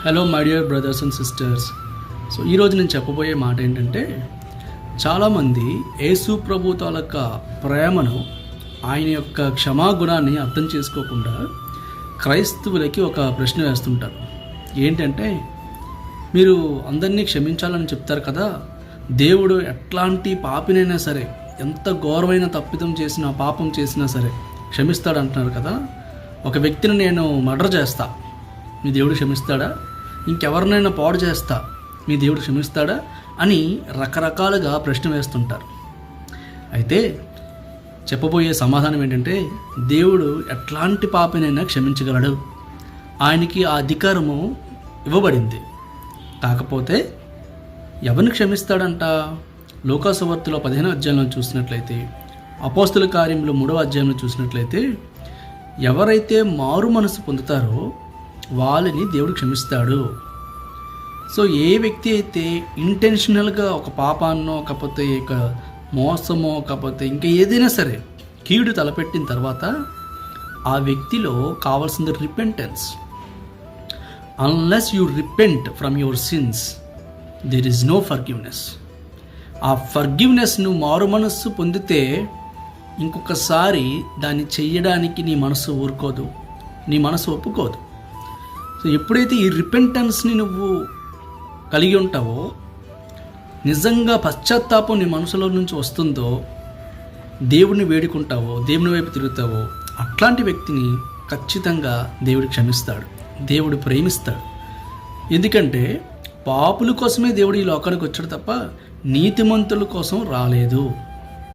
Hello my dear brothers and sisters. So ఈరోజు నేను చెప్పబోయే మాట ఏంటంటే, చాలామంది యేసు ప్రభు తాలూక ప్రేమను, ఆయన యొక్క క్షమాగుణాన్ని అర్థం చేసుకోకుండా క్రైస్తవులకి ఒక ప్రశ్న వేస్తుంటారు. ఏంటంటే, మీరు అందరినీ క్షమించాలని చెప్తారు కదా, దేవుడు ఎట్లాంటి పాపినైనా సరే, ఎంత ఘోరమైన తప్పిదం చేసినా, పాపం చేసినా సరే క్షమిస్తాడు అంటున్నారు కదా. ఒక వ్యక్తిని నేను మర్డర్ చేస్తా, మీ దేవుడు క్షమిస్తాడా? ఇంకెవరినైనా పాడు చేస్తా, మీ దేవుడు క్షమిస్తాడా అని రకరకాలుగా ప్రశ్న వేస్తుంటారు. అయితే చెప్పబోయే సమాధానం ఏంటంటే, దేవుడు ఎట్లాంటి పాపినైనా క్షమించగలడు. ఆయనకి ఆ అధికారము ఇవ్వబడింది. కాకపోతే ఎవరిని క్షమిస్తాడంట? లోకాసువార్తలో 15వ అధ్యాయంలో చూసినట్లయితే, అపోస్తుల కార్యములు 3వ అధ్యాయంలో చూసినట్లయితే, ఎవరైతే మారు మనసు పొందుతారో వాళ్ళని దేవుడు క్షమిస్తాడు. సో ఏ వ్యక్తి అయితే ఇంటెన్షనల్గా ఒక పాపాన్నో, కాకపోతే ఇక మోసమో, కాకపోతే ఇంకా ఏదైనా సరే కీడు తలపెట్టిన తర్వాత ఆ వ్యక్తిలో కావాల్సింది repentance. Unless you repent from your sins, there is no forgiveness. ఆ ఫర్గివ్నెస్ నువ్వు మారు మనస్సు పొందితే ఇంకొకసారి దాన్ని చెయ్యడానికి నీ మనసు ఊరుకోదు, నీ మనసు ఒప్పుకోదు. సో ఎప్పుడైతే ఈ రిపెంటెన్స్ని నువ్వు కలిగి ఉంటావో, నిజంగా పశ్చాత్తాపం నీ మనసులో నుంచి వస్తుందో, దేవుడిని వేడుకుంటావో, దేవుని వైపు తిరుగుతావో, అట్లాంటి వ్యక్తిని ఖచ్చితంగా దేవుడు క్షమిస్తాడు, దేవుడు ప్రేమిస్తాడు. ఎందుకంటే పాపుల కోసమే దేవుడు ఈ లోకానికి వచ్చాడు తప్ప నీతిమంతుల కోసం రాలేదు.